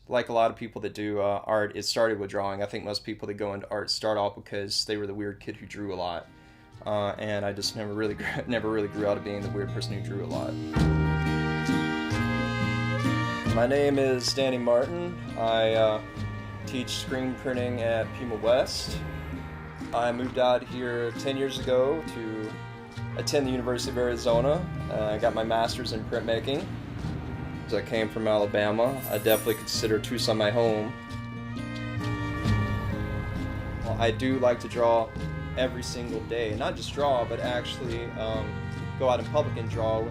Like a lot of people that do art, it started with drawing. I think most people that go into art start off because they were the weird kid who drew a lot. And I just never really, never really grew out of being the weird person who drew a lot. My name is Danny Martin. I teach screen printing at Pima West. I moved out here 10 years ago to attend the University of Arizona. I got my master's in printmaking. I came from Alabama. I definitely consider Tucson my home. Well, I do like to draw every single day. Not just draw, but actually go out in public and draw.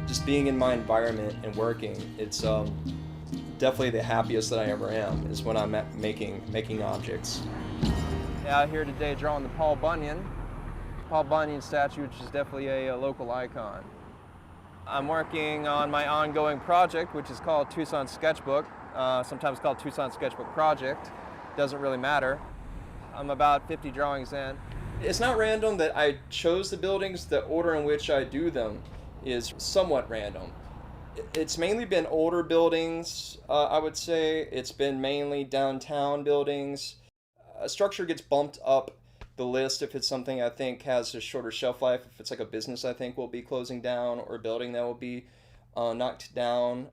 Just being in my environment and working, it's definitely the happiest that I ever am, is when I'm making objects. Out here today drawing the Paul Bunyan statue, which is definitely a local icon. I'm working on my ongoing project, which is called Tucson Sketchbook, sometimes called Tucson Sketchbook Project. Doesn't really matter. I'm about 50 drawings in. It's not random that I chose the buildings. The order in which I do them is somewhat random. It's mainly been older buildings, I would say. It's been mainly downtown buildings. A structure gets bumped up the list if it's something I think has a shorter shelf life. If it's like a business I think will be closing down, or a building that will be knocked down.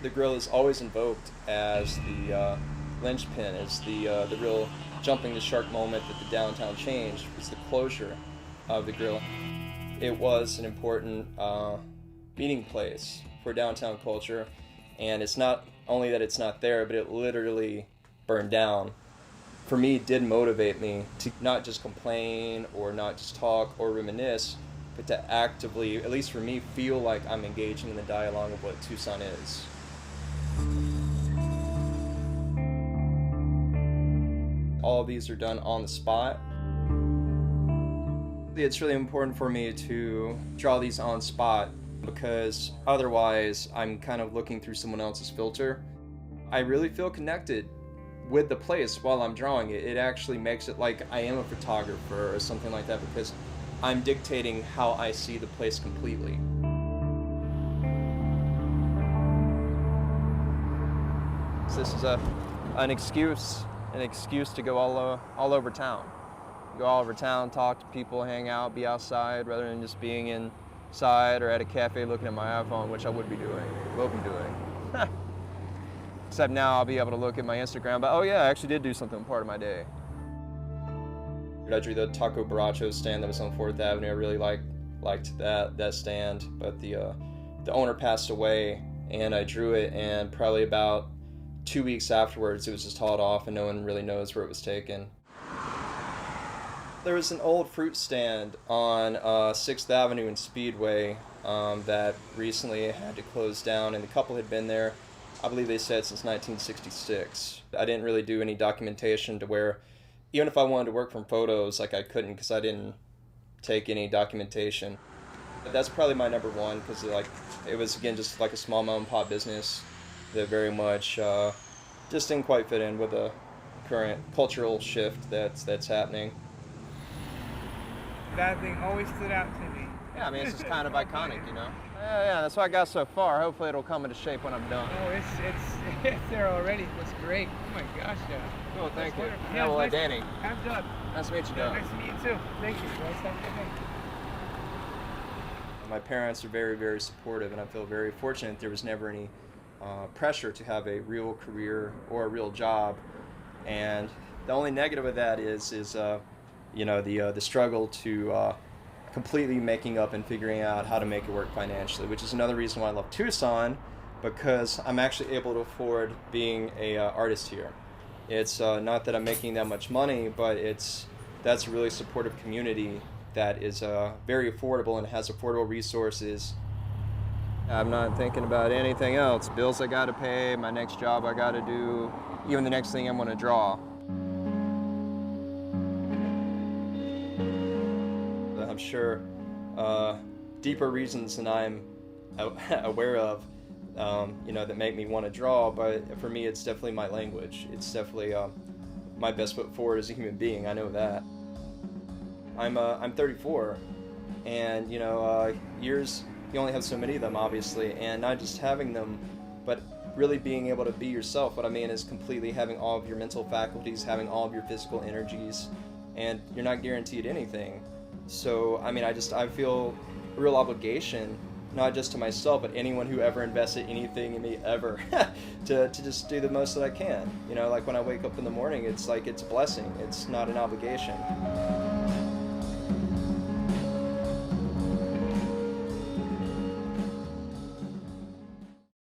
The grill is always invoked as the linchpin, as the real jumping the shark moment that the downtown changed. Was the closure of the grill. It was an important meeting place for downtown culture. And it's not only that it's not there, but it literally burned down. For me, it did motivate me to not just complain or not just talk or reminisce, but to actively, at least for me, feel like I'm engaging in the dialogue of what Tucson is. All of these are done on the spot. It's really important for me to draw these on spot, because otherwise I'm kind of looking through someone else's filter. I really feel connected with the place while I'm drawing it. It actually makes it like I am a photographer or something like that, because I'm dictating how I see the place completely. So this is an excuse to go all over town. Go all over town, talk to people, hang out, be outside, rather than just being inside or at a cafe looking at my iPhone, which I will be doing. Except now I'll be able to look at my Instagram, but oh yeah, I actually did do something part of my day. I drew the taco borracho stand that was on 4th Avenue. I really liked that stand, but the owner passed away, and I drew it, and probably about 2 weeks afterwards it was just hauled off, and no one really knows where it was taken. There was an old fruit stand on 6th Avenue and Speedway that recently had to close down, and the couple had been there, I believe they said, since 1966. I didn't really do any documentation to where, even if I wanted to work from photos, like I couldn't, because I didn't take any documentation. But that's probably my number one, because it was, again, just like a small mom and pop business that very much just didn't quite fit in with the current cultural shift that's happening. That thing always stood out to me. Yeah, I mean, it's just kind of iconic, you know? Yeah, that's what I got so far. Hopefully it'll come into shape when I'm done. Oh, it's there already. It looks great. Oh my gosh, yeah. Cool, thank you. Wonderful. Yeah, well, nice Danny. I'm Doug. Nice to meet you, Yeah, Doug. nice to meet you too. Thank you. Nice having you. My parents are very, very supportive, and I feel very fortunate. There was never any pressure to have a real career or a real job. And the only negative of that is the struggle to completely making up and figuring out how to make it work financially, which is another reason why I love Tucson, because I'm actually able to afford being a artist here. It's not that I'm making that much money, but that's a really supportive community that is very affordable and has affordable resources. I'm not thinking about anything else. Bills I gotta pay, my next job I gotta do, even the next thing I'm gonna draw. I'm sure deeper reasons than I'm aware of, that make me want to draw, but for me it's definitely my language. It's definitely my best foot forward as a human being. I know that. I'm 34, And years, you only have so many of them, obviously, and not just having them, but really being able to be yourself. What I mean is completely having all of your mental faculties, having all of your physical energies, and you're not guaranteed anything. So I mean, I feel a real obligation, not just to myself, but anyone who ever invested anything in me ever, to just do the most that I can. Like when I wake up in the morning, it's like it's a blessing. It's not an obligation.